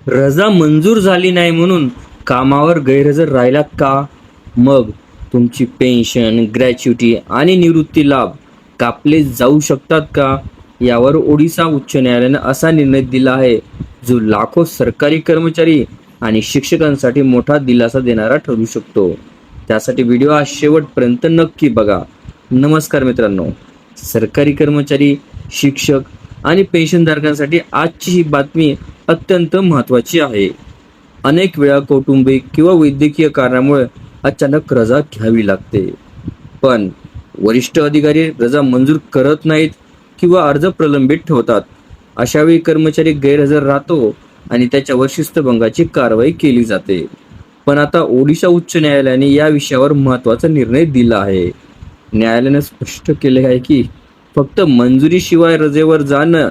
रजा मंजूर झाली नाही म्हणून कामावर गैरहजर राहिलात का? मग तुमची पेन्शन, ग्रॅच्युटी आणि निवृत्ती लाभ कापले जाऊ शकतात का? यावर ओडिशा उच्च न्यायालयाने असा निर्णय दिला आहे, जो लाखो सरकारी कर्मचारी आणि शिक्षकांसाठी मोठा दिलासा देणारा ठरू शकतो. त्यासाठी व्हिडिओ हा शेवटपर्यंत नक्की बघा. नमस्कार मित्रांनो, सरकारी कर्मचारी, शिक्षक आणि पेन्शनधारकांसाठी आजची ही बातमी अत्यंत महत्त्वाची आहे. अनेक वेळा कौटुंबिक किंवा वैद्यकीय कारणामुळे अचानक रजा घ्यावी लागते, पण वरिष्ठ अधिकारी रजा मंजूर करत नाहीत किंवा अर्ज प्रलंबित ठेवतात. अशावेळी कर्मचारी गैरहजर राहतो आणि त्याच्यावर शिस्तभंगाची कारवाई केली जाते. पण आता ओडिशा उच्च न्यायालयाने या विषयावर महत्त्वाचा निर्णय दिला आहे. न्यायालयाने स्पष्ट केले आहे की फक्त मंजुरीशिवाय रजेवर जाणं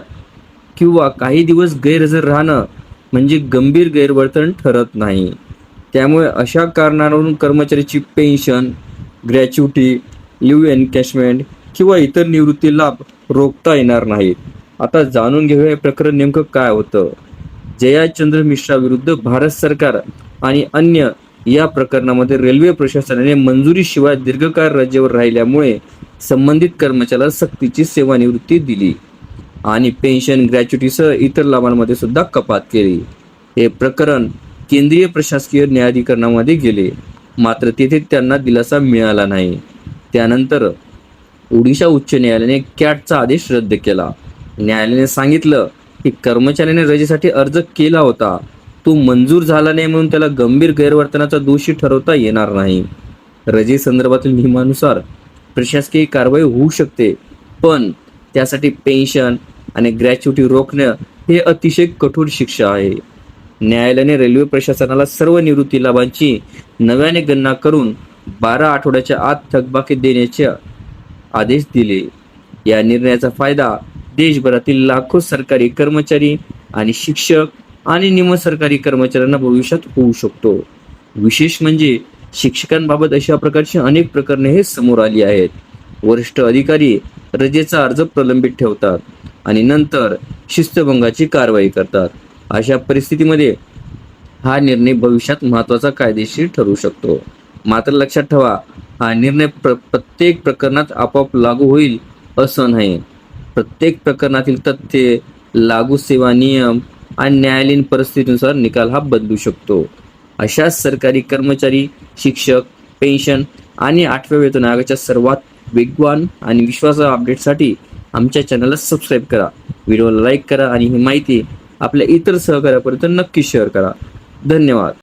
किंवा काही दिवस गैरहजर राहणं म्हणजे गंभीर गैरवर्तन ठरत नाही. त्यामुळे अशा कारणावरून कर्मचाऱ्याची पेन्शन, ग्रॅच्युटी, लिव्ह एन्कॅशमेंट किंवा इतर निवृत्ती लाभ रोखता येणार नाहीत. आता जाणून घेऊया हे प्रकरण नेमकं काय होतं. जयाचंद्र मिश्रा विरुद्ध भारत सरकार आणि अन्य या प्रकरणामध्ये रेल्वे प्रशासनाने मंजुरीशिवाय दीर्घकाळ रजेवर राहिल्यामुळे संबंधित कर्मचाऱ्याला सक्तीची सेवानिवृत्ती दिली आणि पेन्शन, ग्रॅच्युटीसह इतर लाभांमध्ये सुद्धा कपात केली. हे प्रकरण केंद्रीय प्रशासकीय न्यायाधिकरणामध्ये गेले, मात्र तेथे त्यांना दिलासा मिळाला नाही. त्यानंतर ओडिशा उच्च न्यायालयाने कॅटचा आदेश रद्द केला. न्यायालयाने सांगितलं की कर्मचाऱ्याने रजेसाठी अर्ज केला होता, तो मंजूर झाला नाही म्हणून त्याला गंभीर गैरवर्तनाचा दोषी ठरवता येणार नाही. रजे संदर्भातील नियमानुसार प्रशासकीय कारवाई होऊ शकते, पण त्यासाठी पेन्शन आणि ग्रॅच्युटी रोखणं हे अतिशय कठोर शिक्षा आहे. न्यायालयाने रेल्वे प्रशासनाला सर्व निवृत्ती लाभांची नव्याने गणना करून 12 आठवड्याच्या आत थकबाकी देण्याचे आदेश दिले. या निर्णयाचा फायदा देशभरातील लाखो सरकारी कर्मचारी आणि शिक्षक आणि निमसरकारी कर्मचाऱ्यांना भविष्यात होऊ शकतो. विशेष म्हणजे शिक्षकांबाबत अशा प्रकारची अनेक प्रकरणे हे समोर आली आहेत. वरिष्ठ अधिकारी रजेचा अर्ज प्रलंबित ठेवतात आणि नंतर शिस्तभंगाची कारवाई करतात. अशा परिस्थितीमध्ये हा निर्णय भविष्यात महत्त्वाचा कायदेशीर ठरू शकतो. मात्र लक्षात ठेवा, हा निर्णय प्रत्येक प्रकरणात आपोआप लागू होईल असं नाही. प्रत्येक प्रकरणातील तथ्ये, लागू सेवा नियम आणि न्यायालयीन परिस्थितीनुसार निकाल हा बदलू शकतो. अशा सरकारी कर्मचारी, शिक्षक, पेन्शन आणि 8व्या वेतन आयोगाच्या सर्वात वेगवान आणि विश्वासार्ह अपडेटसाठी आमच्या चॅनलला सबस्क्राईब करा, व्हिडिओला लाईक करा आणि ही माहिती आपल्या इतर सहकार्यापर्यंत नक्की शेअर करा. धन्यवाद.